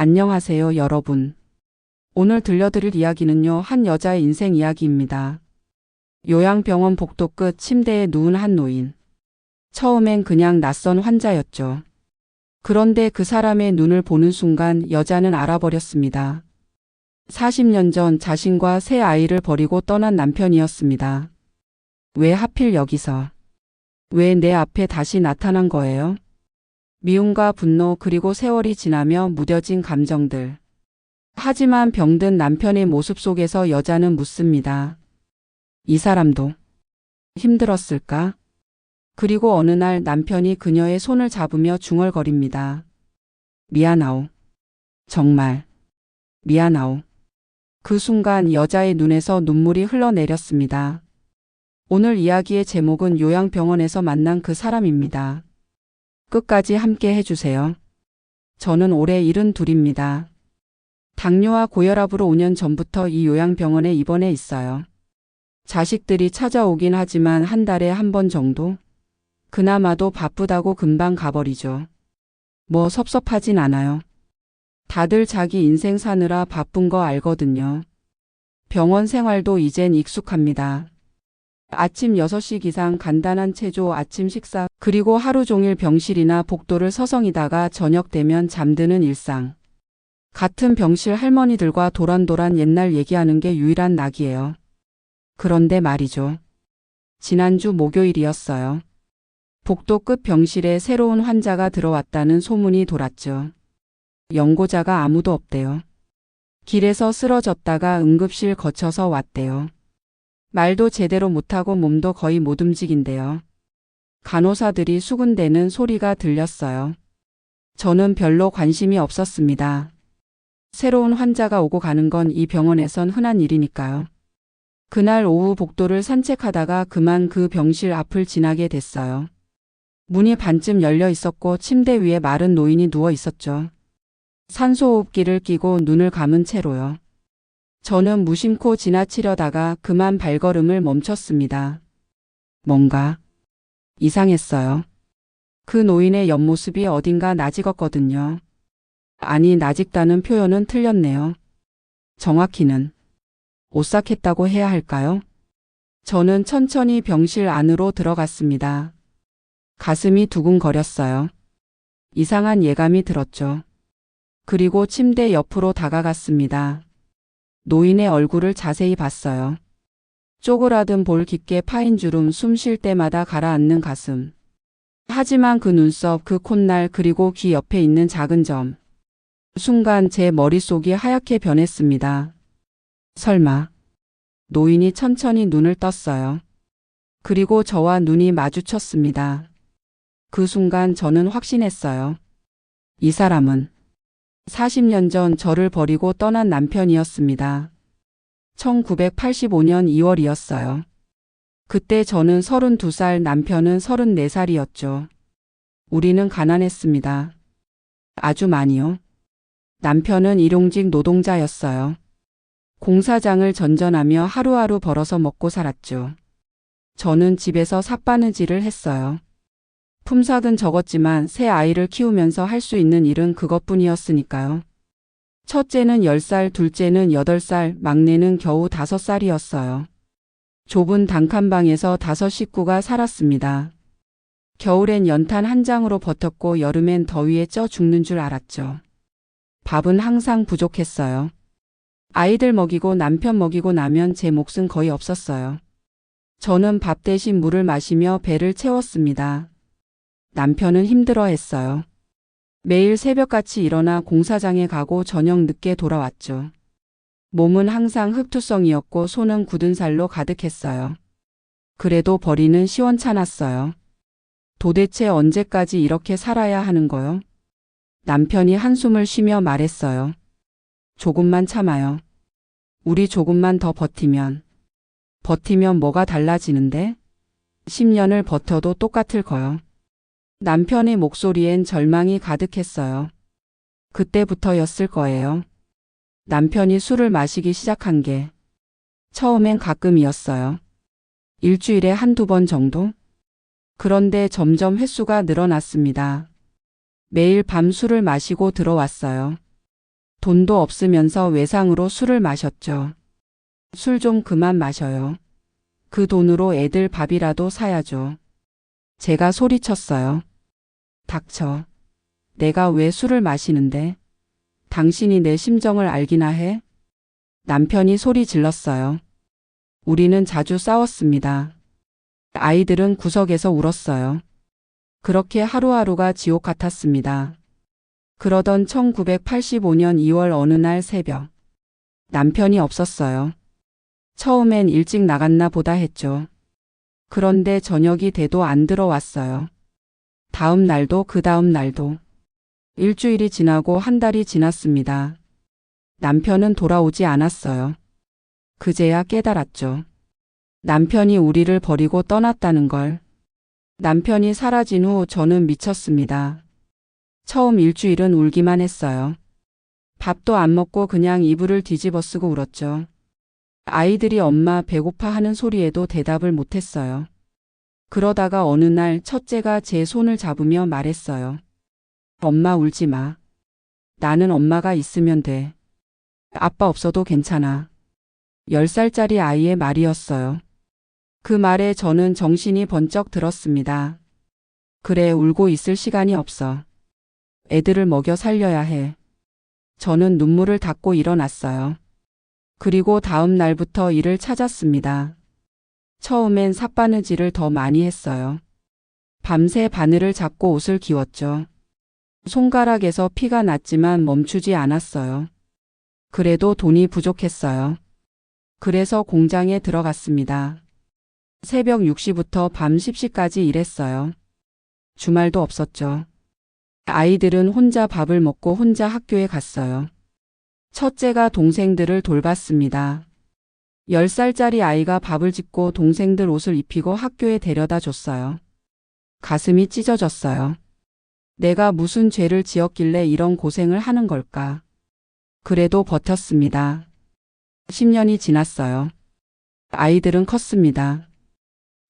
안녕하세요, 여러분. 오늘 들려드릴 이야기는요, 한 여자의 인생 이야기입니다. 요양병원 복도 끝 침대에 누운 한 노인. 처음엔 그냥 낯선 환자였죠. 그런데 그 사람의 눈을 보는 순간 여자는 알아버렸습니다. 40년 전 자신과 새 아이를 버리고 떠난 남편이었습니다. 왜 하필 여기서? 왜 내 앞에 다시 나타난 거예요? 미움과 분노 그리고 세월이 지나며 무뎌진 감정들. 하지만 병든 남편의 모습 속에서 여자는 묻습니다. 이 사람도 힘들었을까? 그리고 어느 날 남편이 그녀의 손을 잡으며 중얼거립니다. 미안하오. 정말 미안하오. 그 순간 여자의 눈에서 눈물이 흘러내렸습니다. 오늘 이야기의 제목은 요양병원에서 만난 그 사람입니다. 끝까지 함께 해주세요. 저는 올해 72입니다. 당뇨와 고혈압으로 5년 전부터 이 요양병원에 입원해 있어요. 자식들이 찾아오긴 하지만 한 달에 한 번 정도? 그나마도 바쁘다고 금방 가버리죠. 뭐 섭섭하진 않아요. 다들 자기 인생 사느라 바쁜 거 알거든요. 병원 생활도 이젠 익숙합니다. 아침 6시 기상 간단한 체조 아침 식사 그리고 하루 종일 병실이나 복도를 서성이다가 저녁 되면 잠드는 일상. 같은 병실 할머니들과 도란도란 옛날 얘기하는 게 유일한 낙이에요. 그런데 말이죠. 지난주 목요일이었어요. 복도 끝 병실에 새로운 환자가 들어왔다는 소문이 돌았죠. 연고자가 아무도 없대요. 길에서 쓰러졌다가 응급실 거쳐서 왔대요. 말도 제대로 못하고 몸도 거의 못 움직인대요. 간호사들이 수군대는 소리가 들렸어요. 저는 별로 관심이 없었습니다. 새로운 환자가 오고 가는 건 이 병원에선 흔한 일이니까요. 그날 오후 복도를 산책하다가 그만 그 병실 앞을 지나게 됐어요. 문이 반쯤 열려 있었고 침대 위에 마른 노인이 누워 있었죠. 산소호흡기를 끼고 눈을 감은 채로요. 저는 무심코 지나치려다가 그만 발걸음을 멈췄습니다. 뭔가 이상했어요. 그 노인의 옆모습이 어딘가 낯익었거든요. 아니, 낯익다는 표현은 틀렸네요. 정확히는 오싹했다고 해야 할까요? 저는 천천히 병실 안으로 들어갔습니다. 가슴이 두근거렸어요. 이상한 예감이 들었죠. 그리고 침대 옆으로 다가갔습니다. 노인의 얼굴을 자세히 봤어요. 쪼그라든 볼 깊게 파인 주름 숨 쉴 때마다 가라앉는 가슴. 하지만 그 눈썹, 그 콧날 그리고 귀 옆에 있는 작은 점. 순간 제 머릿속이 하얗게 변했습니다. 설마. 노인이 천천히 눈을 떴어요. 그리고 저와 눈이 마주쳤습니다. 그 순간 저는 확신했어요. 이 사람은 40년 전 저를 버리고 떠난 남편이었습니다. 1985년 2월이었어요. 그때 저는 32살, 남편은 34살이었죠. 우리는 가난했습니다. 아주 많이요. 남편은 일용직 노동자였어요. 공사장을 전전하며 하루하루 벌어서 먹고 살았죠. 저는 집에서 삿바느질을 했어요. 품삯은 적었지만 새 아이를 키우면서 할 수 있는 일은 그것뿐이었으니까요. 첫째는 10살, 둘째는 8살, 막내는 겨우 5살이었어요. 좁은 단칸방에서 5 식구가 살았습니다. 겨울엔 연탄 한 장으로 버텼고 여름엔 더위에 쪄 죽는 줄 알았죠. 밥은 항상 부족했어요. 아이들 먹이고 남편 먹이고 나면 제 몫은 거의 없었어요. 저는 밥 대신 물을 마시며 배를 채웠습니다. 남편은 힘들어했어요. 매일 새벽같이 일어나 공사장에 가고 저녁 늦게 돌아왔죠. 몸은 항상 흑투성이었고 손은 굳은 살로 가득했어요. 그래도 벌이는 시원찮았어요. 도대체 언제까지 이렇게 살아야 하는 거요? 남편이 한숨을 쉬며 말했어요. 조금만 참아요. 우리 조금만 더 버티면 뭐가 달라지는데? 10년을 버텨도 똑같을 거요. 남편의 목소리엔 절망이 가득했어요. 그때부터였을 거예요. 남편이 술을 마시기 시작한 게 처음엔 가끔이었어요. 일주일에 한두 번 정도? 그런데 점점 횟수가 늘어났습니다. 매일 밤 술을 마시고 들어왔어요. 돈도 없으면서 외상으로 술을 마셨죠. 술 좀 그만 마셔요. 그 돈으로 애들 밥이라도 사야죠. 제가 소리쳤어요. 닥쳐. 내가 왜 술을 마시는데? 당신이 내 심정을 알기나 해? 남편이 소리 질렀어요. 우리는 자주 싸웠습니다. 아이들은 구석에서 울었어요. 그렇게 하루하루가 지옥 같았습니다. 그러던 1985년 2월 어느 날 새벽. 남편이 없었어요. 처음엔 일찍 나갔나 보다 했죠. 그런데 저녁이 돼도 안 들어왔어요. 다음 날도 그 다음 날도. 일주일이 지나고 한 달이 지났습니다. 남편은 돌아오지 않았어요. 그제야 깨달았죠. 남편이 우리를 버리고 떠났다는 걸. 남편이 사라진 후 저는 미쳤습니다. 처음 일주일은 울기만 했어요. 밥도 안 먹고 그냥 이불을 뒤집어 쓰고 울었죠. 아이들이 엄마 배고파 하는 소리에도 대답을 못했어요. 그러다가 어느 날 첫째가 제 손을 잡으며 말했어요. 엄마 울지 마. 나는 엄마가 있으면 돼. 아빠 없어도 괜찮아. 10살짜리 아이의 말이었어요. 그 말에 저는 정신이 번쩍 들었습니다. 그래, 울고 있을 시간이 없어. 애들을 먹여 살려야 해. 저는 눈물을 닦고 일어났어요. 그리고 다음 날부터 일을 찾았습니다. 처음엔 삿바느질을 더 많이 했어요. 밤새 바늘을 잡고 옷을 기웠죠. 손가락에서 피가 났지만 멈추지 않았어요. 그래도 돈이 부족했어요. 그래서 공장에 들어갔습니다. 새벽 6시부터 밤 10시까지 일했어요. 주말도 없었죠. 아이들은 혼자 밥을 먹고 혼자 학교에 갔어요. 첫째가 동생들을 돌봤습니다. 10살짜리 아이가 밥을 짓고 동생들 옷을 입히고 학교에 데려다 줬어요. 가슴이 찢어졌어요. 내가 무슨 죄를 지었길래 이런 고생을 하는 걸까? 그래도 버텼습니다. 10년이 지났어요. 아이들은 컸습니다.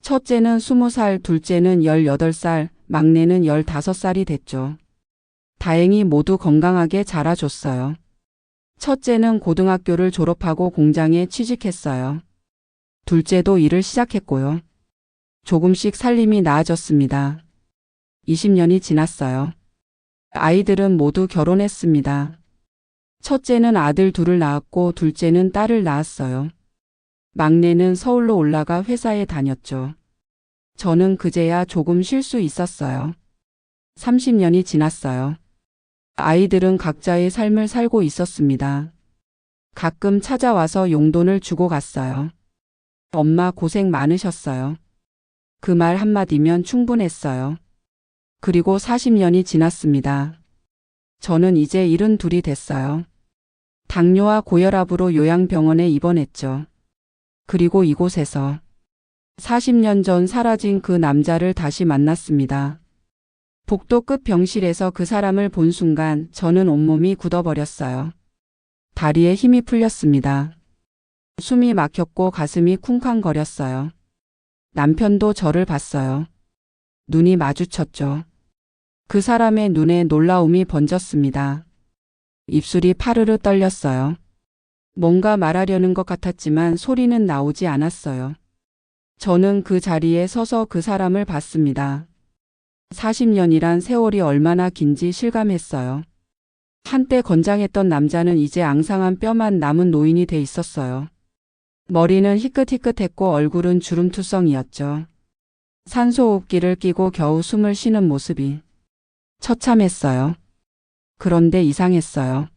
첫째는 20살, 둘째는 18살, 막내는 15살이 됐죠. 다행히 모두 건강하게 자라줬어요. 첫째는 고등학교를 졸업하고 공장에 취직했어요. 둘째도 일을 시작했고요. 조금씩 살림이 나아졌습니다. 20년이 지났어요. 아이들은 모두 결혼했습니다. 첫째는 아들 둘을 낳았고 둘째는 딸을 낳았어요. 막내는 서울로 올라가 회사에 다녔죠. 저는 그제야 조금 쉴 수 있었어요. 30년이 지났어요. 아이들은 각자의 삶을 살고 있었습니다. 가끔 찾아와서 용돈을 주고 갔어요. 엄마 고생 많으셨어요. 그 말 한마디면 충분했어요. 그리고 40년이 지났습니다. 저는 이제 72이 됐어요. 당뇨와 고혈압으로 요양병원에 입원했죠. 그리고 이곳에서 40년 전 사라진 그 남자를 다시 만났습니다. 복도 끝 병실에서 그 사람을 본 순간 저는 온몸이 굳어버렸어요. 다리에 힘이 풀렸습니다. 숨이 막혔고 가슴이 쿵쾅거렸어요. 남편도 저를 봤어요. 눈이 마주쳤죠. 그 사람의 눈에 놀라움이 번졌습니다. 입술이 파르르 떨렸어요. 뭔가 말하려는 것 같았지만 소리는 나오지 않았어요. 저는 그 자리에 서서 그 사람을 봤습니다. 40년이란 세월이 얼마나 긴지 실감했어요. 한때 건장했던 남자는 이제 앙상한 뼈만 남은 노인이 돼 있었어요. 머리는 희끗희끗했고 얼굴은 주름투성이었죠. 산소호흡기를 끼고 겨우 숨을 쉬는 모습이 처참했어요. 그런데 이상했어요.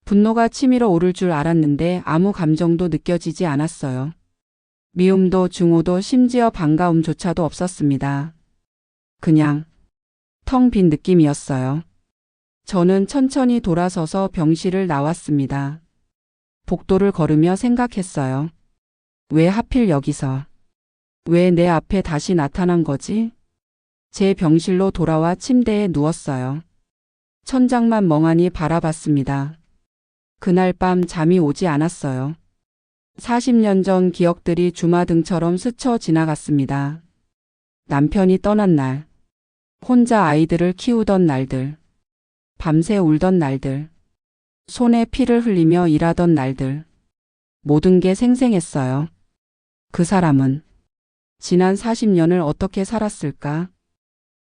분노가 치밀어 오를 줄 알았는데 아무 감정도 느껴지지 않았어요. 미움도 증오도 심지어 반가움조차도 없었습니다. 그냥 텅 빈 느낌이었어요. 저는 천천히 돌아서서 병실을 나왔습니다. 복도를 걸으며 생각했어요. 왜 하필 여기서? 왜 내 앞에 다시 나타난 거지? 제 병실로 돌아와 침대에 누웠어요. 천장만 멍하니 바라봤습니다. 그날 밤 잠이 오지 않았어요. 40년 전 기억들이 주마등처럼 스쳐 지나갔습니다. 남편이 떠난 날, 혼자 아이들을 키우던 날들, 밤새 울던 날들, 손에 피를 흘리며 일하던 날들. 모든 게 생생했어요. 그 사람은 지난 40년을 어떻게 살았을까?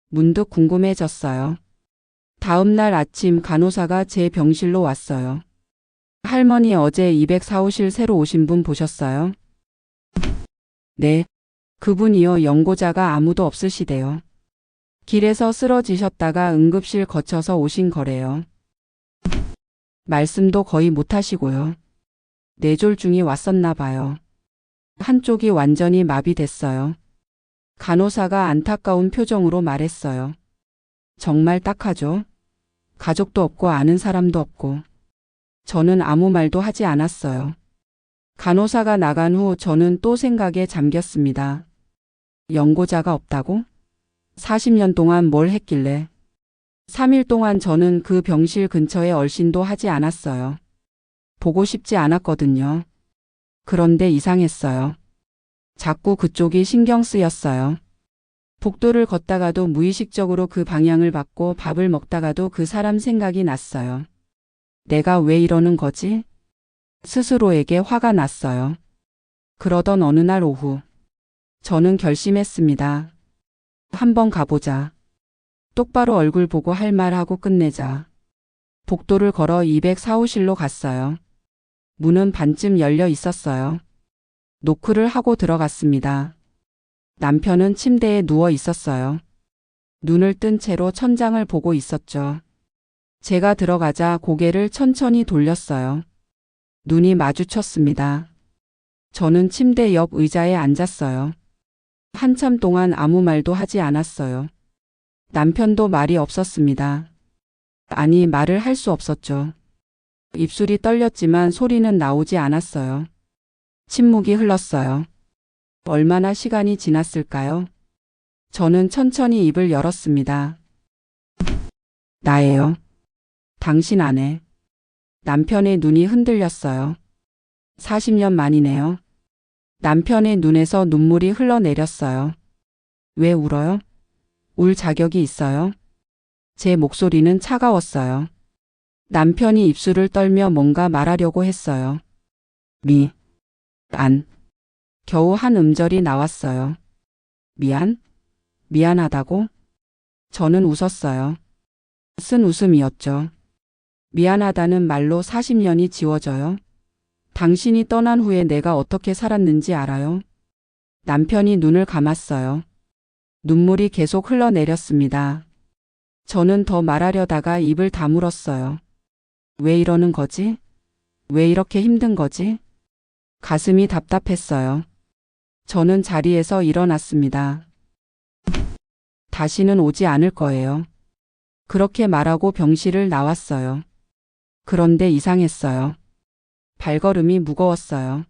문득 궁금해졌어요. 다음 날 아침 간호사가 제 병실로 왔어요. 할머니 어제 204호실 새로 오신 분 보셨어요? 네. 그분이요. 연고자가 아무도 없으시대요. 길에서 쓰러지셨다가 응급실 거쳐서 오신 거래요. 말씀도 거의 못하시고요. 뇌졸중이 왔었나 봐요. 한쪽이 완전히 마비됐어요. 간호사가 안타까운 표정으로 말했어요. 정말 딱하죠? 가족도 없고 아는 사람도 없고. 저는 아무 말도 하지 않았어요. 간호사가 나간 후 저는 또 생각에 잠겼습니다. 연고자가 없다고? 40년 동안 뭘 했길래? 3일 동안 저는 그 병실 근처에 얼씬도 하지 않았어요. 보고 싶지 않았거든요. 그런데 이상했어요. 자꾸 그쪽이 신경 쓰였어요. 복도를 걷다가도 무의식적으로 그 방향을 봤고 밥을 먹다가도 그 사람 생각이 났어요. 내가 왜 이러는 거지? 스스로에게 화가 났어요. 그러던 어느 날 오후, 저는 결심했습니다. 한번 가보자. 똑바로 얼굴 보고 할 말하고 끝내자. 복도를 걸어 204호실로 갔어요. 문은 반쯤 열려 있었어요. 노크를 하고 들어갔습니다. 남편은 침대에 누워 있었어요. 눈을 뜬 채로 천장을 보고 있었죠. 제가 들어가자 고개를 천천히 돌렸어요. 눈이 마주쳤습니다. 저는 침대 옆 의자에 앉았어요. 한참 동안 아무 말도 하지 않았어요. 남편도 말이 없었습니다. 아니, 말을 할 수 없었죠. 입술이 떨렸지만 소리는 나오지 않았어요. 침묵이 흘렀어요. 얼마나 시간이 지났을까요? 저는 천천히 입을 열었습니다. 나예요. 당신 아내. 남편의 눈이 흔들렸어요. 40년 만이네요. 남편의 눈에서 눈물이 흘러내렸어요. 왜 울어요? 울 자격이 있어요? 제 목소리는 차가웠어요. 남편이 입술을 떨며 뭔가 말하려고 했어요. 겨우 한 음절이 나왔어요. 미안하다고? 저는 웃었어요. 쓴 웃음이었죠. 미안하다는 말로 40년이 지워져요? 당신이 떠난 후에 내가 어떻게 살았는지 알아요? 남편이 눈을 감았어요. 눈물이 계속 흘러내렸습니다. 저는 더 말하려다가 입을 다물었어요. 왜 이러는 거지? 왜 이렇게 힘든 거지? 가슴이 답답했어요. 저는 자리에서 일어났습니다. 다시는 오지 않을 거예요. 그렇게 말하고 병실을 나왔어요. 그런데 이상했어요. 발걸음이 무거웠어요.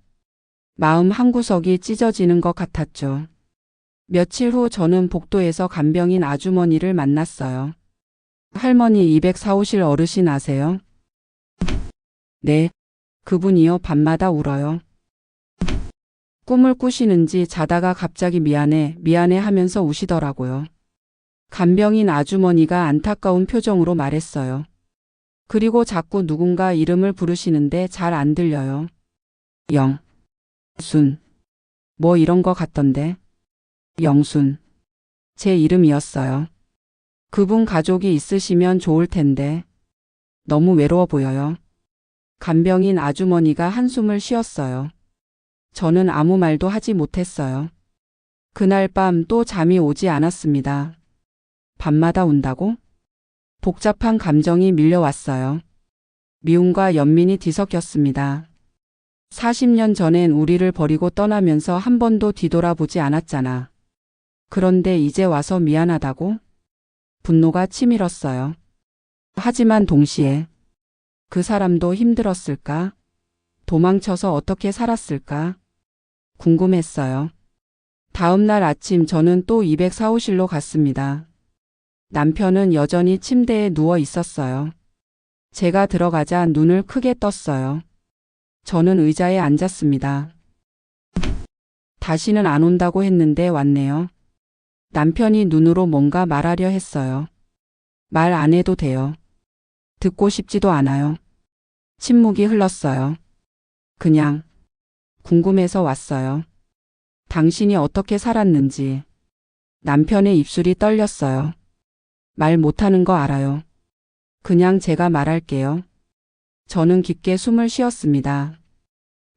마음 한구석이 찢어지는 것 같았죠. 며칠 후 저는 복도에서 간병인 아주머니를 만났어요. 할머니 204호실 어르신 아세요? 네, 그분이요. 밤마다 울어요. 꿈을 꾸시는지 자다가 갑자기 미안해 하면서 우시더라고요. 간병인 아주머니가 안타까운 표정으로 말했어요. 그리고 자꾸 누군가 이름을 부르시는데 잘 안 들려요. 영순. 뭐 이런 거 같던데. 영순. 제 이름이었어요. 그분 가족이 있으시면 좋을 텐데. 너무 외로워 보여요. 간병인 아주머니가 한숨을 쉬었어요. 저는 아무 말도 하지 못했어요. 그날 밤 또 잠이 오지 않았습니다. 밤마다 운다고? 복잡한 감정이 밀려왔어요. 미움과 연민이 뒤섞였습니다. 40년 전엔 우리를 버리고 떠나면서 한 번도 뒤돌아보지 않았잖아. 그런데 이제 와서 미안하다고? 분노가 치밀었어요. 하지만 동시에 그 사람도 힘들었을까? 도망쳐서 어떻게 살았을까? 궁금했어요. 다음 날 아침 저는 또 204호실로 갔습니다. 남편은 여전히 침대에 누워 있었어요. 제가 들어가자 눈을 크게 떴어요. 저는 의자에 앉았습니다. 다시는 안 온다고 했는데 왔네요. 남편이 눈으로 뭔가 말하려 했어요. 말 안 해도 돼요. 듣고 싶지도 않아요. 침묵이 흘렀어요. 그냥 궁금해서 왔어요. 당신이 어떻게 살았는지. 남편의 입술이 떨렸어요. 말 못하는 거 알아요. 그냥 제가 말할게요. 저는 깊게 숨을 쉬었습니다.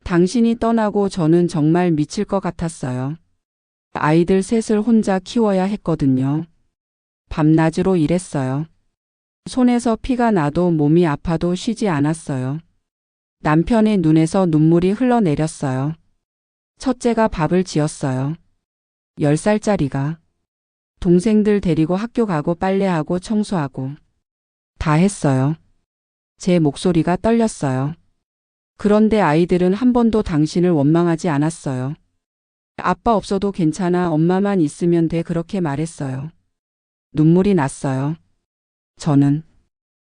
당신이 떠나고 저는 정말 미칠 것 같았어요. 아이들 셋을 혼자 키워야 했거든요. 밤낮으로 일했어요. 손에서 피가 나도 몸이 아파도 쉬지 않았어요. 남편의 눈에서 눈물이 흘러내렸어요. 첫째가 밥을 지었어요. 10살짜리가. 동생들 데리고 학교 가고 빨래하고 청소하고 다 했어요. 제 목소리가 떨렸어요. 그런데 아이들은 한 번도 당신을 원망하지 않았어요. 아빠 없어도 괜찮아, 엄마만 있으면 돼, 그렇게 말했어요. 눈물이 났어요. 저는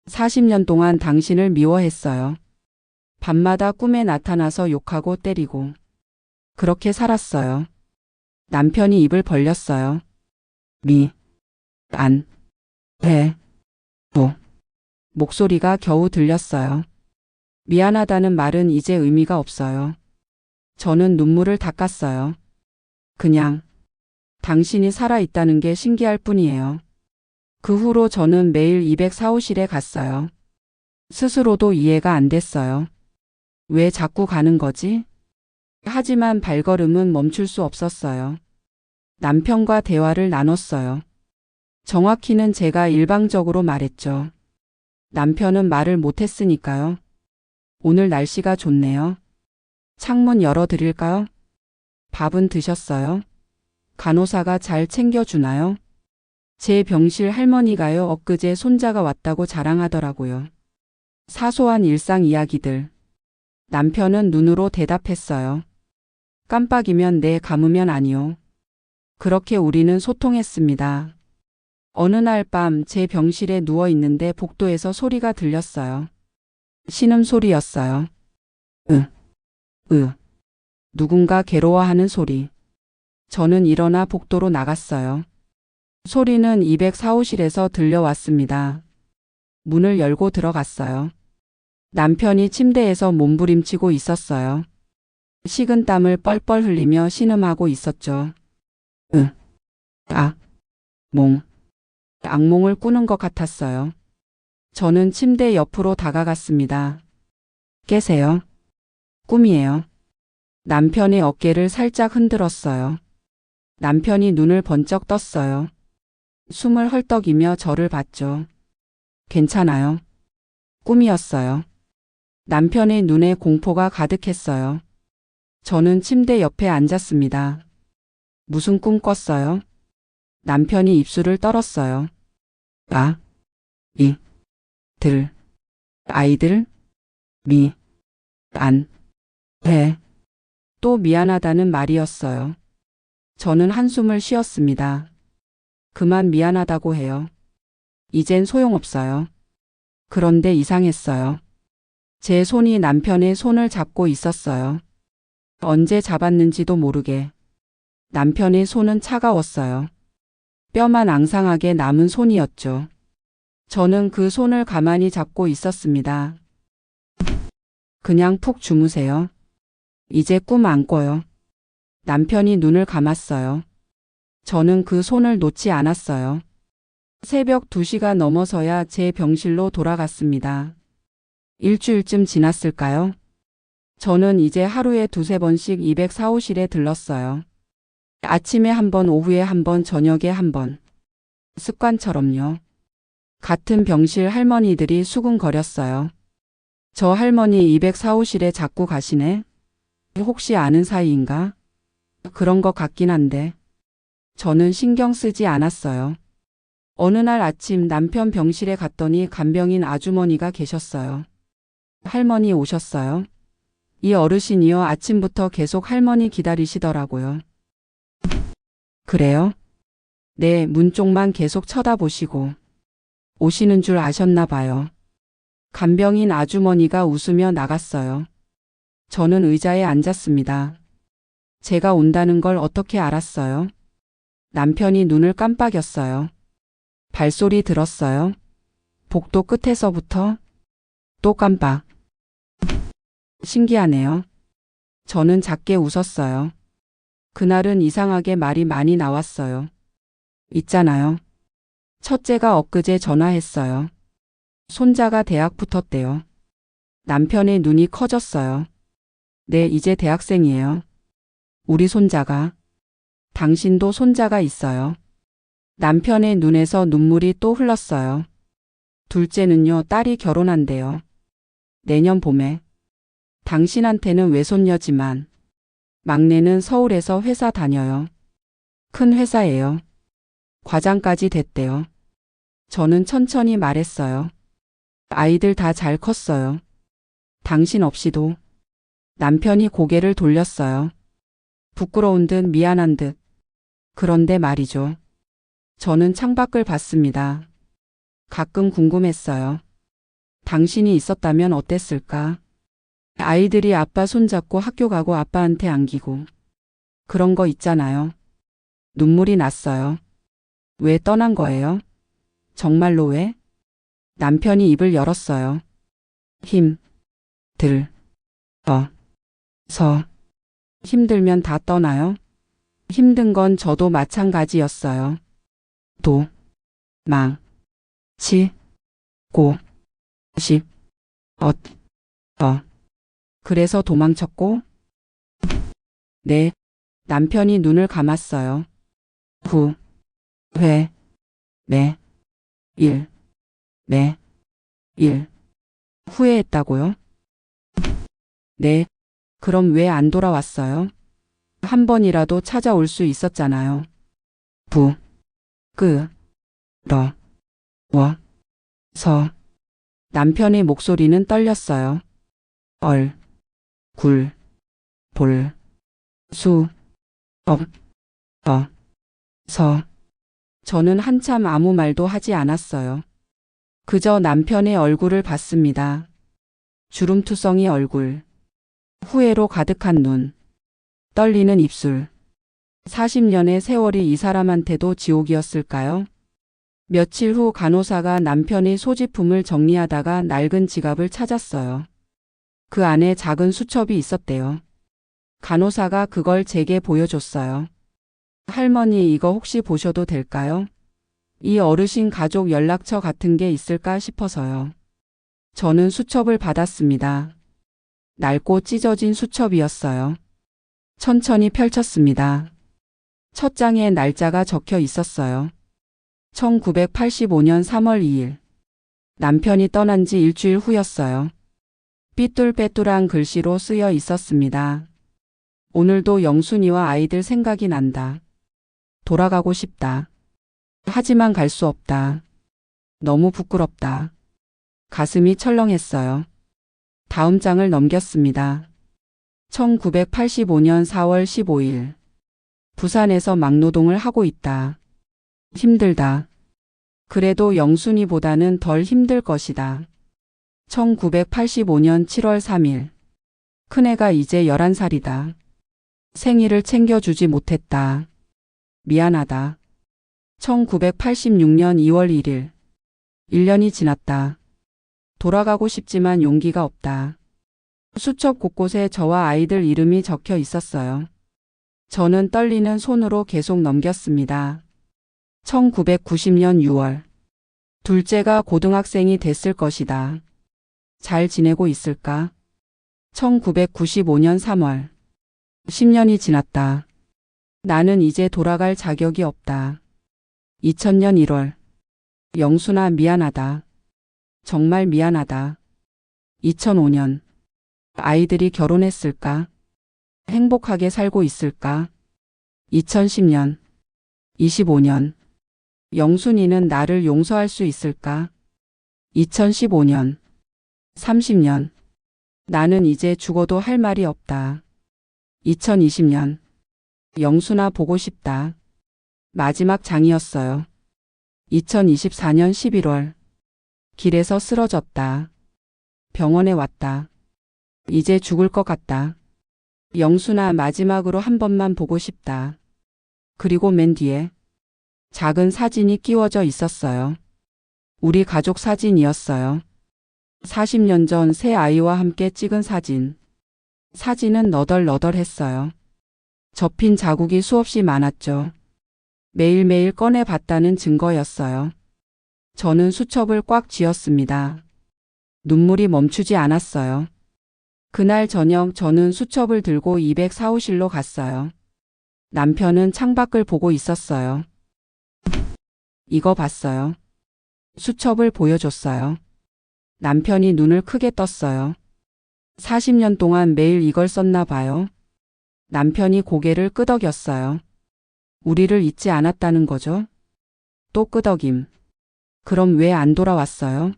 40년 동안 당신을 미워했어요. 밤마다 꿈에 나타나서 욕하고 때리고 그렇게 살았어요. 남편이 입을 벌렸어요. 안, 해, 보. 목소리가 겨우 들렸어요. 미안하다는 말은 이제 의미가 없어요. 저는 눈물을 닦았어요. 그냥 당신이 살아있다는 게 신기할 뿐이에요. 그 후로 저는 매일 204호실에 갔어요. 스스로도 이해가 안 됐어요. 왜 자꾸 가는 거지? 하지만 발걸음은 멈출 수 없었어요. 남편과 대화를 나눴어요. 정확히는 제가 일방적으로 말했죠. 남편은 말을 못했으니까요. 오늘 날씨가 좋네요. 창문 열어드릴까요? 밥은 드셨어요? 간호사가 잘 챙겨주나요? 제 병실 할머니가요, 엊그제 손자가 왔다고 자랑하더라고요. 사소한 일상 이야기들. 남편은 눈으로 대답했어요. 깜빡이면 네, 감으면 아니요. 그렇게 우리는 소통했습니다. 어느 날 밤 제 병실에 누워 있는데 복도에서 소리가 들렸어요. 신음소리였어요. 누군가 괴로워하는 소리. 저는 일어나 복도로 나갔어요. 소리는 204호실에서 들려왔습니다. 문을 열고 들어갔어요. 남편이 침대에서 몸부림치고 있었어요. 식은 땀을 뻘뻘 흘리며 신음하고 있었죠. 악몽을 꾸는 것 같았어요. 저는 침대 옆으로 다가갔습니다. 깨세요. 꿈이에요. 남편의 어깨를 살짝 흔들었어요. 남편이 눈을 번쩍 떴어요. 숨을 헐떡이며 저를 봤죠. 괜찮아요. 꿈이었어요. 남편의 눈에 공포가 가득했어요. 저는 침대 옆에 앉았습니다. 무슨 꿈 꿨어요? 남편이 입술을 떨었어요. 아이들? 또 미안하다는 말이었어요. 저는 한숨을 쉬었습니다. 그만 미안하다고 해요. 이젠 소용없어요. 그런데 이상했어요. 제 손이 남편의 손을 잡고 있었어요. 언제 잡았는지도 모르게. 남편의 손은 차가웠어요. 뼈만 앙상하게 남은 손이었죠. 저는 그 손을 가만히 잡고 있었습니다. 그냥 푹 주무세요. 이제 꿈 안 꿔요. 남편이 눈을 감았어요. 저는 그 손을 놓지 않았어요. 새벽 2시가 넘어서야 제 병실로 돌아갔습니다. 일주일쯤 지났을까요? 저는 이제 하루에 2~3번씩 204호실에 들렀어요. 아침에 한 번, 오후에 한 번, 저녁에 한 번. 습관처럼요. 같은 병실 할머니들이 수군거렸어요. 저 할머니 204호실에 자꾸 가시네? 혹시 아는 사이인가? 그런 것 같긴 한데. 저는 신경 쓰지 않았어요. 어느 날 아침 남편 병실에 갔더니 간병인 아주머니가 계셨어요. 할머니 오셨어요? 이 어르신이요, 아침부터 계속 할머니 기다리시더라고요. 그래요? 네, 문 쪽만 계속 쳐다보시고. 오시는 줄 아셨나 봐요. 간병인 아주머니가 웃으며 나갔어요. 저는 의자에 앉았습니다. 제가 온다는 걸 어떻게 알았어요? 남편이 눈을 깜빡였어요. 발소리 들었어요. 복도 끝에서부터 또 깜빡. 신기하네요. 저는 작게 웃었어요. 그날은 이상하게 말이 많이 나왔어요. 있잖아요. 첫째가 엊그제 전화했어요. 손자가 대학 붙었대요. 남편의 눈이 커졌어요. 네, 이제 대학생이에요. 우리 손자가. 당신도 손자가 있어요. 남편의 눈에서 눈물이 또 흘렀어요. 둘째는요, 딸이 결혼한대요. 내년 봄에. 당신한테는 외손녀지만 막내는 서울에서 회사 다녀요. 큰 회사예요. 과장까지 됐대요. 저는 천천히 말했어요. 아이들 다 잘 컸어요. 당신 없이도. 남편이 고개를 돌렸어요. 부끄러운 듯 미안한 듯. 그런데 말이죠. 저는 창밖을 봤습니다. 가끔 궁금했어요. 당신이 있었다면 어땠을까? 아이들이 아빠 손잡고 학교 가고 아빠한테 안기고. 그런 거 있잖아요. 눈물이 났어요. 왜 떠난 거예요? 정말로 왜? 남편이 입을 열었어요. 힘들면 다 떠나요? 힘든 건 저도 마찬가지였어요. 도망치고 그래서 도망쳤고? 네. 남편이 눈을 감았어요. 매일 후회했다고요? 네. 그럼 왜 안 돌아왔어요? 한 번이라도 찾아올 수 있었잖아요. 부끄러워서. 남편의 목소리는 떨렸어요. 얼굴 볼 수 없어서. 저는 한참 아무 말도 하지 않았어요. 그저 남편의 얼굴을 봤습니다. 주름투성이 얼굴, 후회로 가득한 눈, 떨리는 입술. 40년의 세월이 이 사람한테도 지옥이었을까요? 며칠 후 간호사가 남편의 소지품을 정리하다가 낡은 지갑을 찾았어요. 그 안에 작은 수첩이 있었대요. 간호사가 그걸 제게 보여줬어요. 할머니, 이거 혹시 보셔도 될까요? 이 어르신 가족 연락처 같은 게 있을까 싶어서요. 저는 수첩을 받았습니다. 낡고 찢어진 수첩이었어요. 천천히 펼쳤습니다. 첫 장에 날짜가 적혀 있었어요. 1985년 3월 2일. 남편이 떠난 지 일주일 후였어요. 삐뚤빼뚤한 글씨로 쓰여 있었습니다. 오늘도 영순이와 아이들 생각이 난다. 돌아가고 싶다. 하지만 갈 수 없다. 너무 부끄럽다. 가슴이 철렁했어요. 다음 장을 넘겼습니다. 1985년 4월 15일. 부산에서 막노동을 하고 있다. 힘들다. 그래도 영순이보다는 덜 힘들 것이다. 1985년 7월 3일. 큰애가 이제 11살이다. 생일을 챙겨주지 못했다. 미안하다. 1986년 2월 1일. 1년이 지났다. 돌아가고 싶지만 용기가 없다. 수첩 곳곳에 저와 아이들 이름이 적혀 있었어요. 저는 떨리는 손으로 계속 넘겼습니다. 1990년 6월. 둘째가 고등학생이 됐을 것이다. 잘 지내고 있을까? 1995년 3월. 10년이 지났다. 나는 이제 돌아갈 자격이 없다. 2000년 1월. 영순아, 미안하다. 정말 미안하다. 2005년. 아이들이 결혼했을까? 행복하게 살고 있을까? 2010년. 25년. 영순이는 나를 용서할 수 있을까? 2015년. 30년. 나는 이제 죽어도 할 말이 없다. 2020년. 영순아, 보고 싶다. 마지막 장이었어요. 2024년 11월. 길에서 쓰러졌다. 병원에 왔다. 이제 죽을 것 같다. 영순아, 마지막으로 한 번만 보고 싶다. 그리고 맨 뒤에 작은 사진이 끼워져 있었어요. 우리 가족 사진이었어요. 40년 전 새 아이와 함께 찍은 사진. 사진은 너덜너덜했어요. 접힌 자국이 수없이 많았죠. 매일매일 꺼내 봤다는 증거였어요. 저는 수첩을 꽉 쥐었습니다. 눈물이 멈추지 않았어요. 그날 저녁 저는 수첩을 들고 204호실로 갔어요. 남편은 창밖을 보고 있었어요. 이거 봤어요. 수첩을 보여줬어요. 남편이 눈을 크게 떴어요. 40년 동안 매일 이걸 썼나 봐요. 남편이 고개를 끄덕였어요. 우리를 잊지 않았다는 거죠? 또 끄덕임. 그럼 왜 안 돌아왔어요?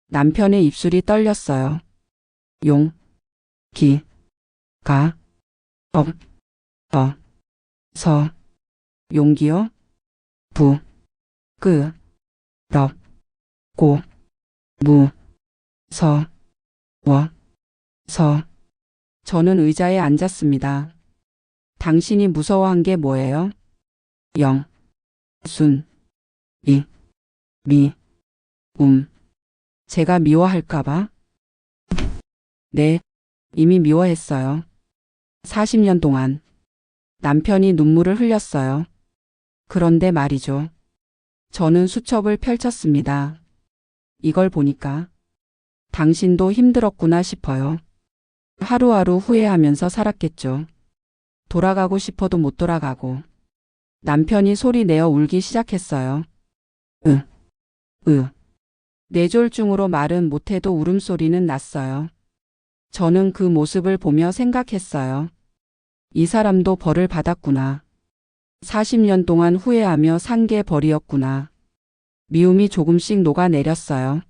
남편의 입술이 떨렸어요. 용, 기, 가, 업, 어, 서, 용기요? 부, 끄, 럽, 고, 무, 서, 워, 서. 저는 의자에 앉았습니다. 당신이 무서워한 게 뭐예요? 영, 순, 이, 미, 제가 미워할까봐? 네, 이미 미워했어요. 40년 동안. 남편이 눈물을 흘렸어요. 그런데 말이죠. 저는 수첩을 펼쳤습니다. 이걸 보니까 당신도 힘들었구나 싶어요. 하루하루 후회하면서 살았겠죠. 돌아가고 싶어도 못 돌아가고. 남편이 소리 내어 울기 시작했어요. 뇌졸중으로 말은 못해도 울음소리는 났어요. 저는 그 모습을 보며 생각했어요. 이 사람도 벌을 받았구나. 40년 동안 후회하며 산 게 벌이었구나. 미움이 조금씩 녹아내렸어요.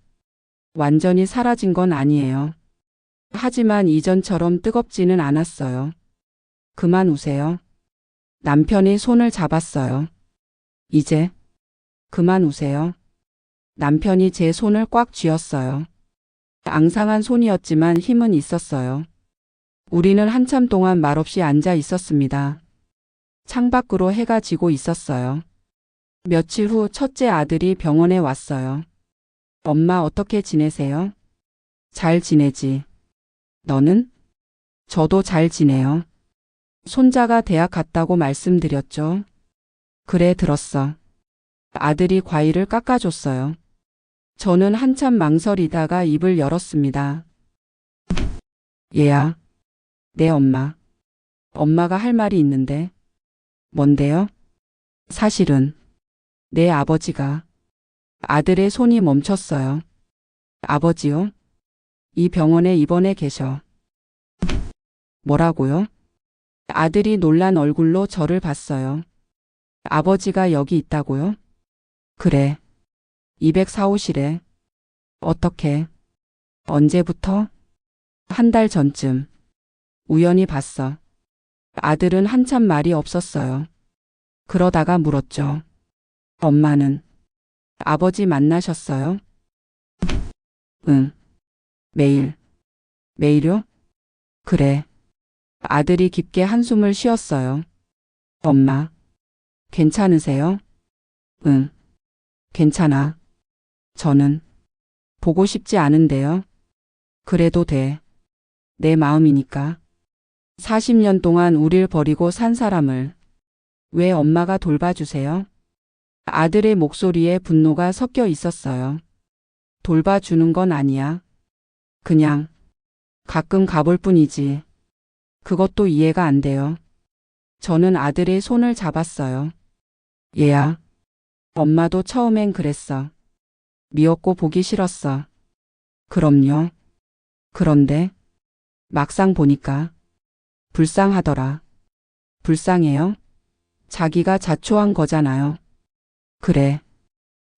완전히 사라진 건 아니에요. 하지만 이전처럼 뜨겁지는 않았어요. 그만 우세요. 남편이 손을 잡았어요. 이제 그만 우세요. 남편이 제 손을 꽉 쥐었어요. 앙상한 손이었지만 힘은 있었어요. 우리는 한참 동안 말없이 앉아 있었습니다. 창밖으로 해가 지고 있었어요. 며칠 후 첫째 아들이 병원에 왔어요. 엄마 어떻게 지내세요? 잘 지내지. 너는? 저도 잘 지내요. 손자가 대학 갔다고 말씀드렸죠? 그래 들었어. 아들이 과일을 깎아줬어요. 저는 한참 망설이다가 입을 열었습니다. 얘야. 내 엄마. 엄마가 할 말이 있는데. 뭔데요? 사실은 내 아버지가. 아들의 손이 멈췄어요. 아버지요? 이 병원에 입원해 계셔. 뭐라고요? 아들이 놀란 얼굴로 저를 봤어요. 아버지가 여기 있다고요? 그래. 204호실에. 어떻게? 언제부터? 한 달 전쯤. 우연히 봤어. 아들은 한참 말이 없었어요. 그러다가 물었죠. 엄마는? 아버지 만나셨어요? 응. 매일. 매일요? 그래. 아들이 깊게 한숨을 쉬었어요. 엄마. 괜찮으세요? 응. 괜찮아. 저는 보고 싶지 않은데요. 그래도 돼. 내 마음이니까. 40년 동안 우릴 버리고 산 사람을 왜 엄마가 돌봐주세요? 아들의 목소리에 분노가 섞여 있었어요. 돌봐주는 건 아니야. 그냥 가끔 가볼 뿐이지. 그것도 이해가 안 돼요. 저는 아들의 손을 잡았어요. 얘야. 엄마도 처음엔 그랬어. 미웠고 보기 싫었어. 그럼요. 그런데 막상 보니까 불쌍하더라. 불쌍해요? 자기가 자초한 거잖아요. 그래.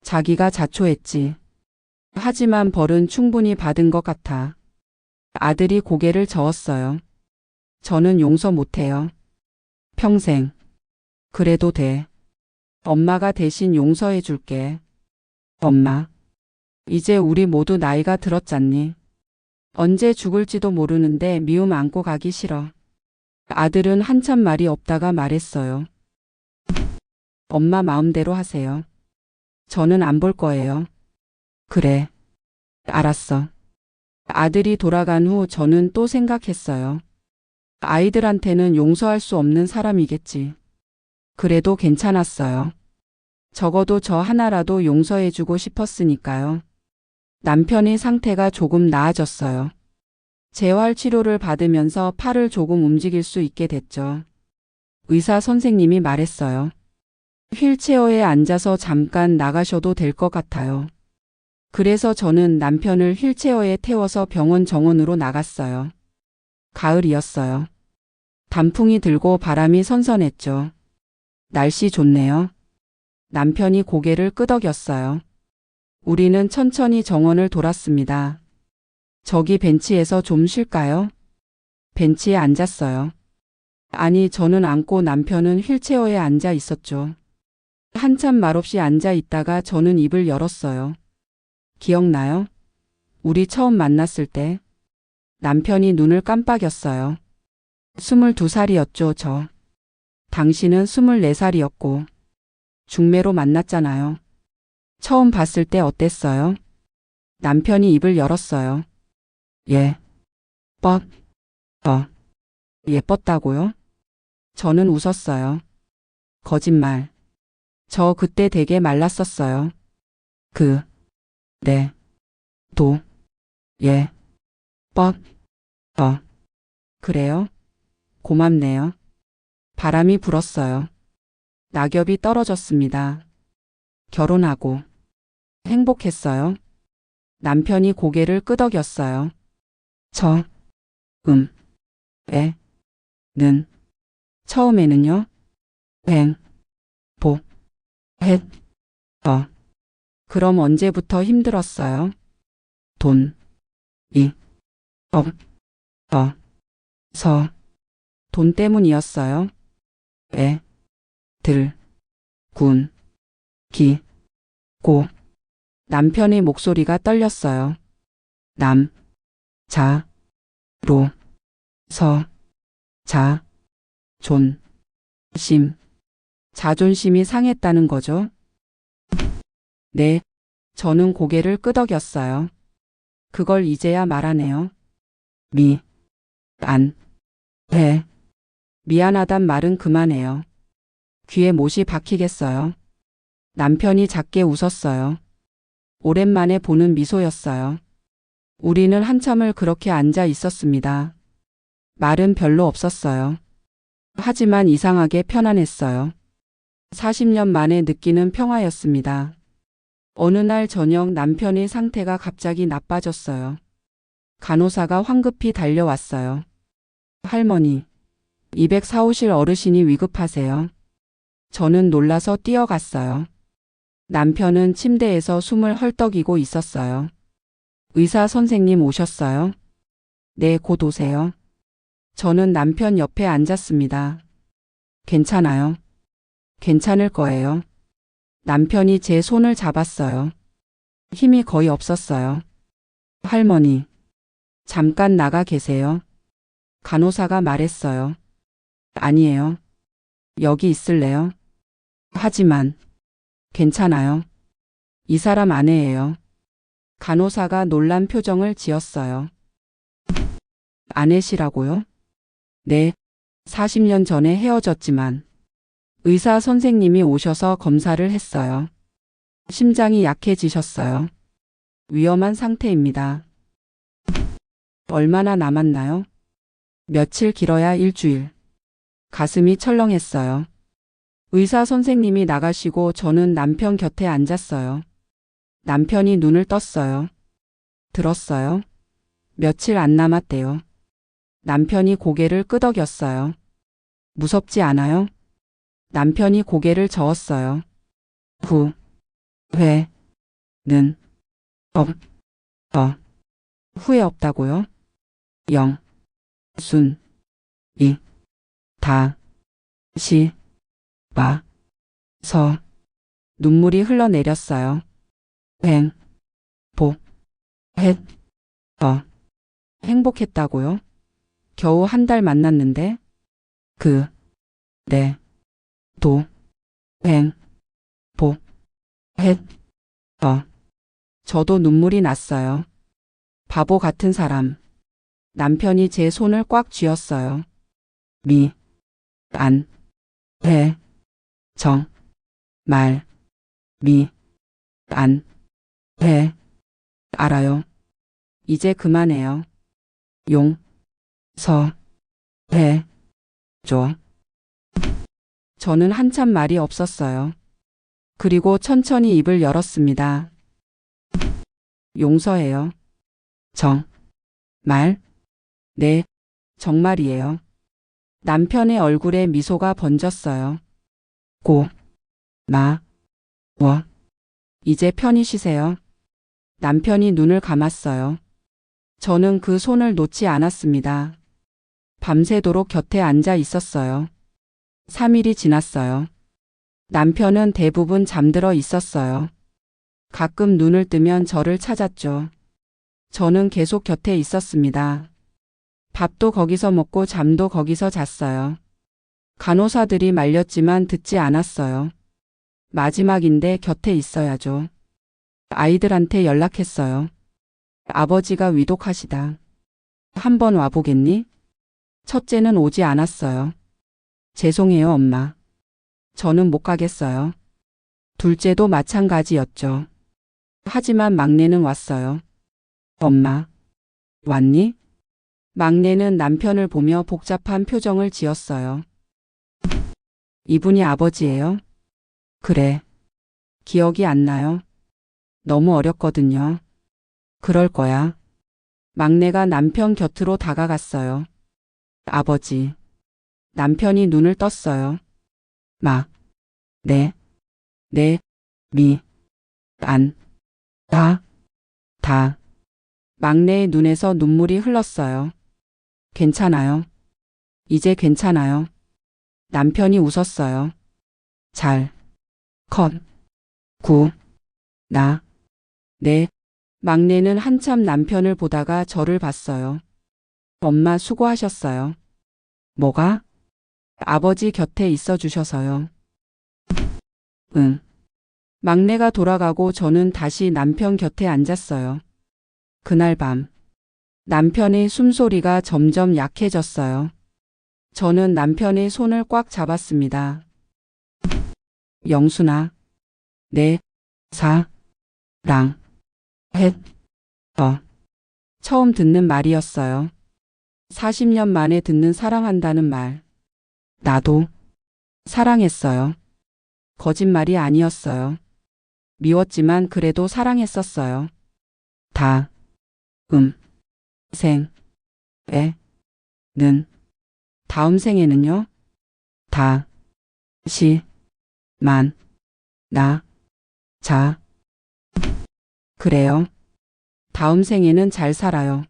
자기가 자초했지. 하지만 벌은 충분히 받은 것 같아. 아들이 고개를 저었어요. 저는 용서 못해요. 평생. 그래도 돼. 엄마가 대신 용서해 줄게. 엄마. 이제 우리 모두 나이가 들었잖니. 언제 죽을지도 모르는데 미움 안고 가기 싫어. 아들은 한참 말이 없다가 말했어요. 엄마 마음대로 하세요. 저는 안 볼 거예요. 그래. 알았어. 아들이 돌아간 후 저는 또 생각했어요. 아이들한테는 용서할 수 없는 사람이겠지. 그래도 괜찮았어요. 적어도 저 하나라도 용서해주고 싶었으니까요. 남편의 상태가 조금 나아졌어요. 재활 치료를 받으면서 팔을 조금 움직일 수 있게 됐죠. 의사 선생님이 말했어요. 휠체어에 앉아서 잠깐 나가셔도 될 것 같아요. 그래서 저는 남편을 휠체어에 태워서 병원 정원으로 나갔어요. 가을이었어요. 단풍이 들고 바람이 선선했죠. 날씨 좋네요. 남편이 고개를 끄덕였어요. 우리는 천천히 정원을 돌았습니다. 저기 벤치에서 좀 쉴까요? 벤치에 앉았어요. 아니, 저는 앉고 남편은 휠체어에 앉아 있었죠. 한참 말없이 앉아 있다가 저는 입을 열었어요. 기억나요? 우리 처음 만났을 때. 남편이 눈을 깜빡였어요. 22살이었죠, 저. 당신은 24살이었고. 중매로 만났잖아요. 처음 봤을 때 어땠어요? 남편이 입을 열었어요. 예. 예뻤다고요? 저는 웃었어요. 거짓말. 저 그때 되게 말랐었어요. 네. 예. 그래요? 고맙네요. 바람이 불었어요. 낙엽이 떨어졌습니다. 결혼하고 행복했어요. 남편이 고개를 끄덕였어요. 처음에는요? 그럼 언제부터 힘들었어요? 돈이 없어서. 돈 때문이었어요? 고. 남편의 목소리가 떨렸어요. 자존심이 상했다는 거죠? 네. 저는 고개를 끄덕였어요. 그걸 이제야 말하네요. 미안하단 말은 그만해요. 귀에 못이 박히겠어요. 남편이 작게 웃었어요. 오랜만에 보는 미소였어요. 우리는 한참을 그렇게 앉아 있었습니다. 말은 별로 없었어요. 하지만 이상하게 편안했어요. 40년 만에 느끼는 평화였습니다. 어느 날 저녁 남편의 상태가 갑자기 나빠졌어요. 간호사가 황급히 달려왔어요. 할머니, 204호실 어르신이 위급하세요. 저는 놀라서 뛰어갔어요. 남편은 침대에서 숨을 헐떡이고 있었어요. 의사 선생님 오셨어요? 네, 곧 오세요. 저는 남편 옆에 앉았습니다. 괜찮아요. 괜찮을 거예요. 남편이 제 손을 잡았어요. 힘이 거의 없었어요. 할머니, 잠깐 나가 계세요. 간호사가 말했어요. 아니에요. 여기 있을래요? 하지만 괜찮아요. 이 사람 아내예요. 간호사가 놀란 표정을 지었어요. 아내시라고요? 네, 40년 전에 헤어졌지만 의사 선생님이 오셔서 검사를 했어요. 심장이 약해지셨어요. 위험한 상태입니다. 얼마나 남았나요? 며칠 길어야 일주일. 가슴이 철렁했어요. 의사 선생님이 나가시고 저는 남편 곁에 앉았어요. 남편이 눈을 떴어요. 들었어요? 며칠 안 남았대요. 남편이 고개를 끄덕였어요. 무섭지 않아요? 남편이 고개를 저었어요. 후회는 후회 없다고요? 영순이 다시 와서 눈물이 흘러내렸어요. 행복했다고요? 겨우 한 달 만났는데? 저도 눈물이 났어요. 바보 같은 사람. 남편이 제 손을 꽉 쥐었어요. 미, 안, 해, 정, 말, 미, 안, 해, 알아요. 이제 그만해요. 용, 서, 해, 줘. 저는 한참 말이 없었어요. 그리고 천천히 입을 열었습니다. 용서해요. 정, 말, 네, 정말이에요. 남편의 얼굴에 미소가 번졌어요. 고, 마, 워. 이제 편히 쉬세요. 남편이 눈을 감았어요. 저는 그 손을 놓지 않았습니다. 밤새도록 곁에 앉아 있었어요. 3일이 지났어요. 남편은 대부분 잠들어 있었어요. 가끔 눈을 뜨면 저를 찾았죠. 저는 계속 곁에 있었습니다. 밥도 거기서 먹고 잠도 거기서 잤어요. 간호사들이 말렸지만 듣지 않았어요. 마지막인데 곁에 있어야죠. 아이들한테 연락했어요. 아버지가 위독하시다. 한번 와보겠니? 첫째는 오지 않았어요. 죄송해요, 엄마. 저는 못 가겠어요. 둘째도 마찬가지였죠. 하지만 막내는 왔어요. 엄마, 왔니? 막내는 남편을 보며 복잡한 표정을 지었어요. 이분이 아버지예요? 그래. 기억이 안 나요? 너무 어렸거든요. 그럴 거야. 막내가 남편 곁으로 다가갔어요. 아버지. 남편이 눈을 떴어요. 네, 미, 안, 다. 막내의 눈에서 눈물이 흘렀어요. 괜찮아요. 이제 괜찮아요. 남편이 웃었어요. 잘, 컷, 구, 네. 막내는 한참 남편을 보다가 저를 봤어요. 엄마 수고하셨어요. 뭐가? 아버지 곁에 있어 주셔서요. 응. 막내가 돌아가고 저는 다시 남편 곁에 앉았어요. 그날 밤, 남편의 숨소리가 점점 약해졌어요. 저는 남편의 손을 꽉 잡았습니다. 영순아, 내, 처음 듣는 말이었어요. 40년 만에 듣는 사랑한다는 말. 나도 사랑했어요. 거짓말이 아니었어요. 미웠지만 그래도 사랑했었어요. 다음 생에는요? 그래요. 다음 생에는 잘 살아요.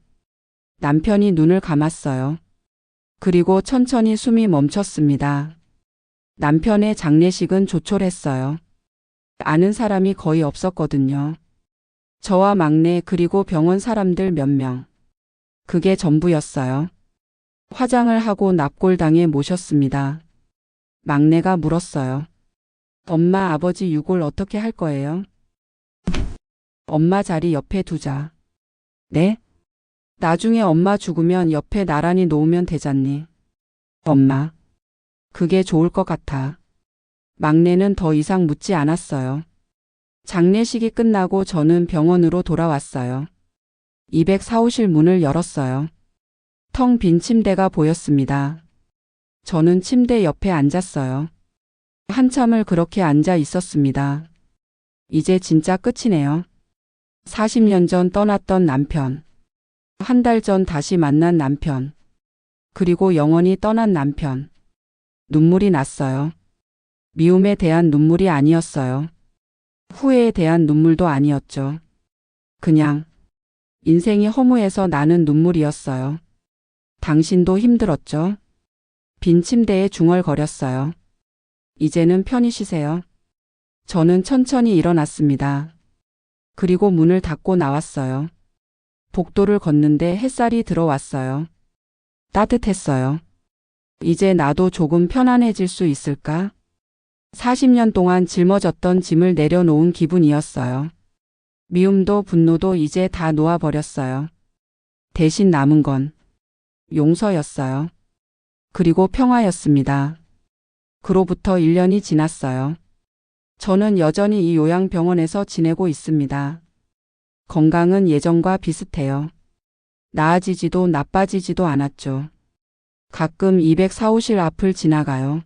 남편이 눈을 감았어요. 그리고 천천히 숨이 멈췄습니다. 남편의 장례식은 조촐했어요. 아는 사람이 거의 없었거든요. 저와 막내 그리고 병원 사람들 몇 명. 그게 전부였어요. 화장을 하고 납골당에 모셨습니다. 막내가 물었어요. 엄마 아버지 유골 어떻게 할 거예요? 엄마 자리 옆에 두자. 네? 나중에 엄마 죽으면 옆에 나란히 놓으면 되잖니. 엄마. 그게 좋을 것 같아. 막내는 더 이상 묻지 않았어요. 장례식이 끝나고 저는 병원으로 돌아왔어요. 204호실 문을 열었어요. 텅 빈 침대가 보였습니다. 저는 침대 옆에 앉았어요. 한참을 그렇게 앉아 있었습니다. 이제 진짜 끝이네요. 40년 전 떠났던 남편. 한 달 전 다시 만난 남편. 그리고 영원히 떠난 남편. 눈물이 났어요. 미움에 대한 눈물이 아니었어요. 후회에 대한 눈물도 아니었죠. 그냥 인생이 허무해서 나는 눈물이었어요. 당신도 힘들었죠? 빈 침대에 중얼거렸어요. 이제는 편히 쉬세요. 저는 천천히 일어났습니다. 그리고 문을 닫고 나왔어요. 복도를 걷는데 햇살이 들어왔어요. 따뜻했어요. 이제 나도 조금 편안해질 수 있을까? 40년 동안 짊어졌던 짐을 내려놓은 기분이었어요. 미움도 분노도 이제 다 놓아버렸어요. 대신 남은 건 용서였어요. 그리고 평화였습니다. 그로부터 1년이 지났어요. 저는 여전히 이 요양병원에서 지내고 있습니다. 건강은 예전과 비슷해요. 나아지지도 나빠지지도 않았죠. 가끔 204호실 앞을 지나가요.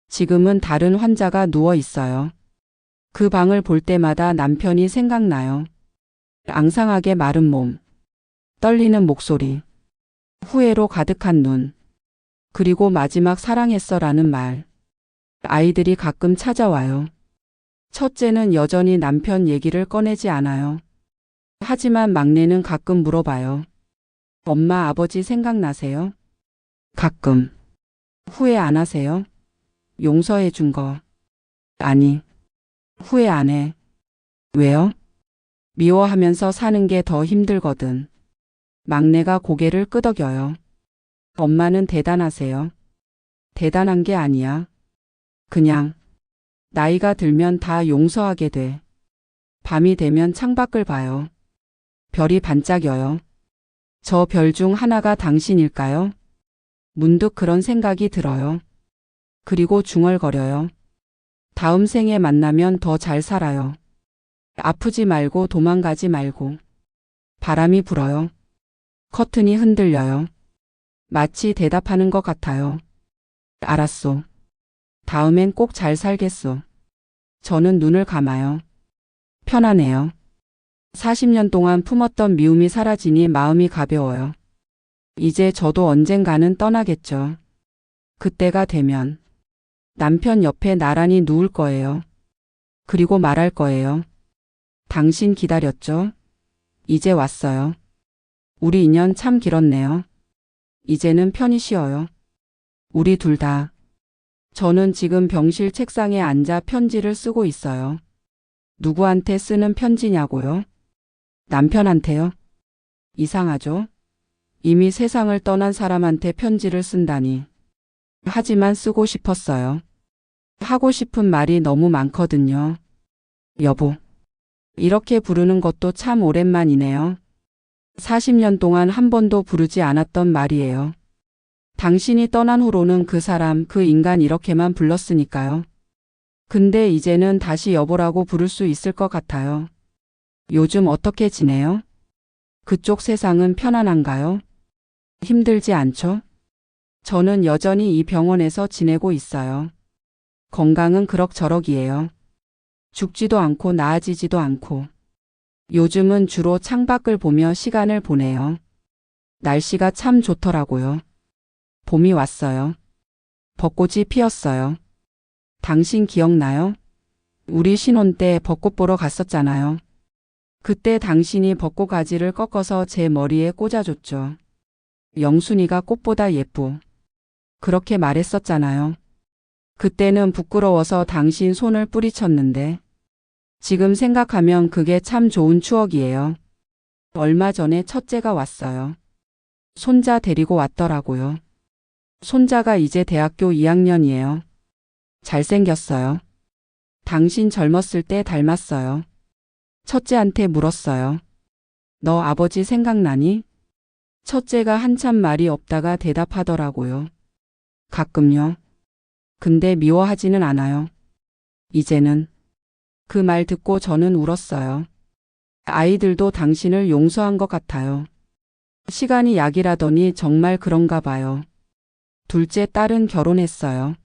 지금은 다른 환자가 누워 있어요. 그 방을 볼 때마다 남편이 생각나요. 앙상하게 마른 몸, 떨리는 목소리, 후회로 가득한 눈, 그리고 마지막 사랑했어라는 말. 아이들이 가끔 찾아와요. 첫째는 여전히 남편 얘기를 꺼내지 않아요. 하지만 막내는 가끔 물어봐요. 엄마, 아버지 생각나세요? 가끔. 후회 안 하세요? 용서해 준 거. 아니. 후회 안 해. 왜요? 미워하면서 사는 게 더 힘들거든. 막내가 고개를 끄덕여요. 엄마는 대단하세요. 대단한 게 아니야. 그냥 나이가 들면 다 용서하게 돼. 밤이 되면 창밖을 봐요. 별이 반짝여요. 저 별 중 하나가 당신일까요? 문득 그런 생각이 들어요. 그리고 중얼거려요. 다음 생에 만나면 더 잘 살아요. 아프지 말고 도망가지 말고. 바람이 불어요. 커튼이 흔들려요. 마치 대답하는 것 같아요. 알았소. 다음엔 꼭 잘 살겠소. 저는 눈을 감아요. 편안해요. 40년 동안 품었던 미움이 사라지니 마음이 가벼워요. 이제 저도 언젠가는 떠나겠죠. 그때가 되면 남편 옆에 나란히 누울 거예요. 그리고 말할 거예요. 당신 기다렸죠? 이제 왔어요. 우리 인연 참 길었네요. 이제는 편히 쉬어요. 우리 둘 다. 저는 지금 병실 책상에 앉아 편지를 쓰고 있어요. 누구한테 쓰는 편지냐고요? 남편한테요? 이상하죠? 이미 세상을 떠난 사람한테 편지를 쓴다니. 하지만 쓰고 싶었어요. 하고 싶은 말이 너무 많거든요. 여보. 이렇게 부르는 것도 참 오랜만이네요. 40년 동안 한 번도 부르지 않았던 말이에요. 당신이 떠난 후로는 그 사람, 그 인간 이렇게만 불렀으니까요. 근데 이제는 다시 여보라고 부를 수 있을 것 같아요. 요즘 어떻게 지내요? 그쪽 세상은 편안한가요? 힘들지 않죠? 저는 여전히 이 병원에서 지내고 있어요. 건강은 그럭저럭이에요. 죽지도 않고 나아지지도 않고. 요즘은 주로 창밖을 보며 시간을 보내요. 날씨가 참 좋더라고요. 봄이 왔어요. 벚꽃이 피었어요. 당신 기억나요? 우리 신혼 때 벚꽃 보러 갔었잖아요. 그때 당신이 벚꽃 가지를 꺾어서 제 머리에 꽂아줬죠. 영순이가 꽃보다 예쁘. 그렇게 말했었잖아요. 그때는 부끄러워서 당신 손을 뿌리쳤는데 지금 생각하면 그게 참 좋은 추억이에요. 얼마 전에 첫째가 왔어요. 손자 데리고 왔더라고요. 손자가 이제 대학교 2학년이에요. 잘생겼어요. 당신 젊었을 때 닮았어요. 첫째한테 물었어요. 너 아버지 생각나니? 첫째가 한참 말이 없다가 대답하더라고요. 가끔요. 근데 미워하지는 않아요. 이제는. 그 말 듣고 저는 울었어요. 아이들도 당신을 용서한 것 같아요. 시간이 약이라더니 정말 그런가 봐요. 둘째 딸은 결혼했어요.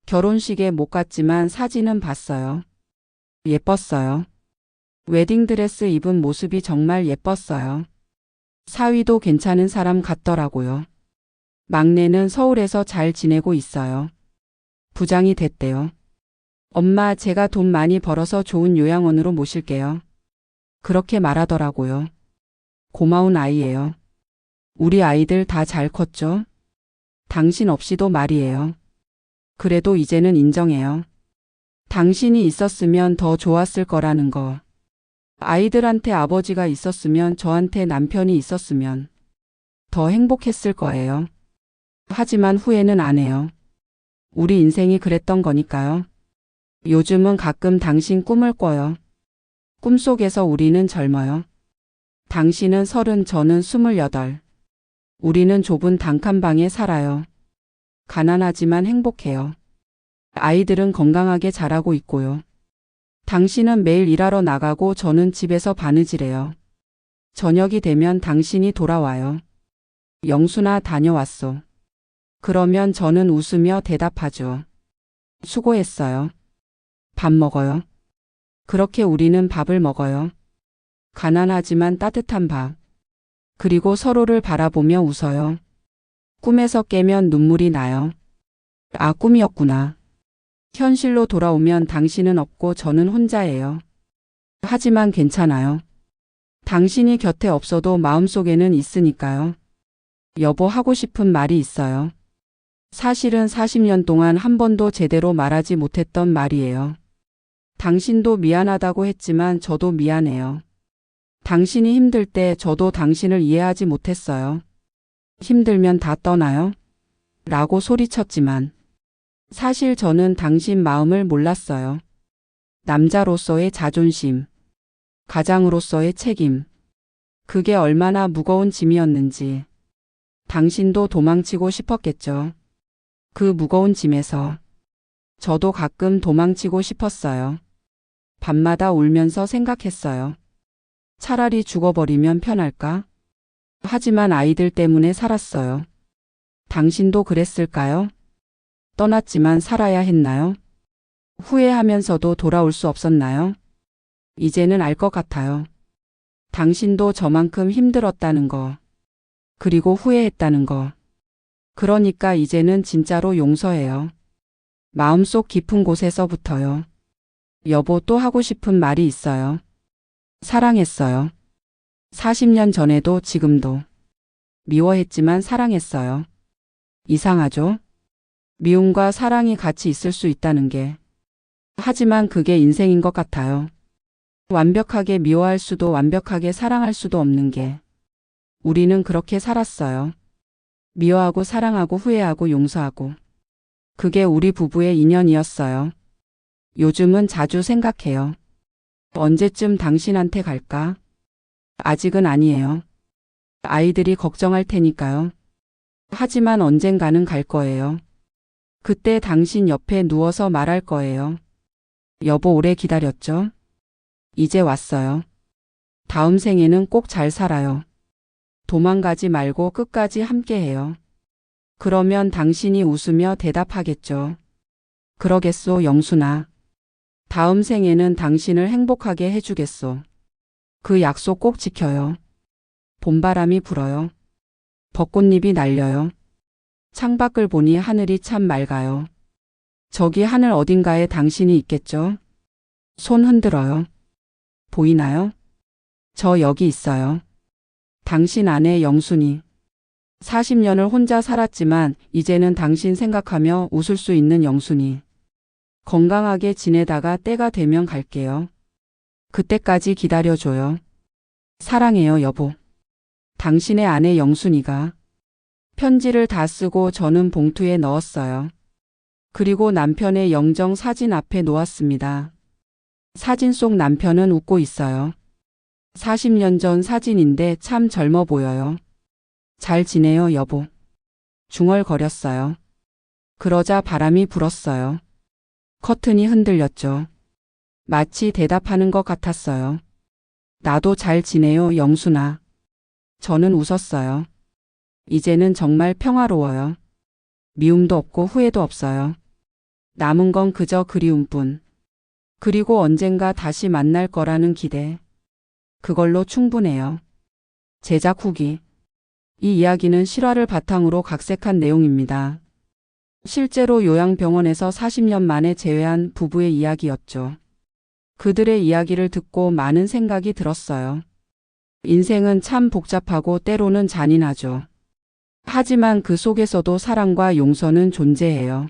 결혼식에 못 갔지만 사진은 봤어요. 예뻤어요. 웨딩드레스 입은 모습이 정말 예뻤어요. 사위도 괜찮은 사람 같더라고요. 막내는 서울에서 잘 지내고 있어요. 부장이 됐대요. 엄마, 제가 돈 많이 벌어서 좋은 요양원으로 모실게요. 그렇게 말하더라고요. 고마운 아이예요. 우리 아이들 다 잘 컸죠? 당신 없이도 말이에요. 그래도 이제는 인정해요. 당신이 있었으면 더 좋았을 거라는 거. 아이들한테 아버지가 있었으면 저한테 남편이 있었으면 더 행복했을 거예요. 하지만 후회는 안 해요. 우리 인생이 그랬던 거니까요. 요즘은 가끔 당신 꿈을 꿔요. 꿈속에서 우리는 젊어요. 당신은 30, 저는 28. 우리는 좁은 단칸방에 살아요. 가난하지만 행복해요. 아이들은 건강하게 자라고 있고요. 당신은 매일 일하러 나가고 저는 집에서 바느질해요. 저녁이 되면 당신이 돌아와요. 영순아, 다녀왔소. 그러면 저는 웃으며 대답하죠. 수고했어요. 밥 먹어요. 그렇게 우리는 밥을 먹어요. 가난하지만 따뜻한 밥. 그리고 서로를 바라보며 웃어요. 꿈에서 깨면 눈물이 나요. 아, 꿈이었구나. 현실로 돌아오면 당신은 없고 저는 혼자예요. 하지만 괜찮아요. 당신이 곁에 없어도 마음속에는 있으니까요. 여보, 하고 싶은 말이 있어요. 사실은 40년 동안 한 번도 제대로 말하지 못했던 말이에요. 당신도 미안하다고 했지만 저도 미안해요. 당신이 힘들 때 저도 당신을 이해하지 못했어요. 힘들면 다 떠나요? 라고 소리쳤지만 사실 저는 당신 마음을 몰랐어요. 남자로서의 자존심, 가장으로서의 책임, 그게 얼마나 무거운 짐이었는지. 당신도 도망치고 싶었겠죠. 그 무거운 짐에서 저도 가끔 도망치고 싶었어요. 밤마다 울면서 생각했어요. 차라리 죽어버리면 편할까? 하지만 아이들 때문에 살았어요. 당신도 그랬을까요? 떠났지만 살아야 했나요? 후회하면서도 돌아올 수 없었나요? 이제는 알 것 같아요. 당신도 저만큼 힘들었다는 거. 그리고 후회했다는 거. 그러니까 이제는 진짜로 용서해요. 마음속 깊은 곳에서부터요. 여보, 또 하고 싶은 말이 있어요. 사랑했어요. 40년 전에도 지금도. 미워했지만 사랑했어요. 이상하죠? 미움과 사랑이 같이 있을 수 있다는 게. 하지만 그게 인생인 것 같아요. 완벽하게 미워할 수도 완벽하게 사랑할 수도 없는 게. 우리는 그렇게 살았어요. 미워하고 사랑하고 후회하고 용서하고. 그게 우리 부부의 인연이었어요. 요즘은 자주 생각해요. 언제쯤 당신한테 갈까? 아직은 아니에요. 아이들이 걱정할 테니까요. 하지만 언젠가는 갈 거예요. 그때 당신 옆에 누워서 말할 거예요. 여보, 오래 기다렸죠? 이제 왔어요. 다음 생에는 꼭 잘 살아요. 도망가지 말고 끝까지 함께해요. 그러면 당신이 웃으며 대답하겠죠. 그러겠소, 영순아. 다음 생에는 당신을 행복하게 해주겠소. 그 약속 꼭 지켜요. 봄바람이 불어요. 벚꽃잎이 날려요. 창밖을 보니 하늘이 참 맑아요. 저기 하늘 어딘가에 당신이 있겠죠? 손 흔들어요. 보이나요? 저 여기 있어요. 당신 아내 영순이. 40년을 혼자 살았지만 이제는 당신 생각하며 웃을 수 있는 영순이. 건강하게 지내다가 때가 되면 갈게요. 그때까지 기다려줘요. 사랑해요, 여보. 당신의 아내 영순이가. 편지를 다 쓰고 저는 봉투에 넣었어요. 그리고 남편의 영정 사진 앞에 놓았습니다. 사진 속 남편은 웃고 있어요. 40년 전 사진인데 참 젊어 보여요. 잘 지내요, 여보. 중얼거렸어요. 그러자 바람이 불었어요. 커튼이 흔들렸죠. 마치 대답하는 것 같았어요. 나도 잘 지내요, 영순아. 저는 웃었어요. 이제는 정말 평화로워요. 미움도 없고 후회도 없어요. 남은 건 그저 그리움뿐. 그리고 언젠가 다시 만날 거라는 기대. 그걸로 충분해요. 제작 후기. 이 이야기는 실화를 바탕으로 각색한 내용입니다. 실제로 요양병원에서 40년 만에 재회한 부부의 이야기였죠. 그들의 이야기를 듣고 많은 생각이 들었어요. 인생은 참 복잡하고 때로는 잔인하죠. 하지만 그 속에서도 사랑과 용서는 존재해요.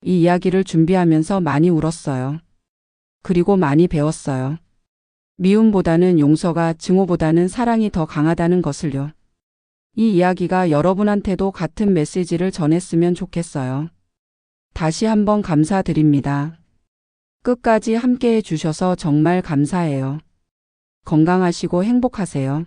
이 이야기를 준비하면서 많이 울었어요. 그리고 많이 배웠어요. 미움보다는 용서가, 증오보다는 사랑이 더 강하다는 것을요. 이 이야기가 여러분한테도 같은 메시지를 전했으면 좋겠어요. 다시 한번 감사드립니다. 끝까지 함께해 주셔서 정말 감사해요. 건강하시고 행복하세요.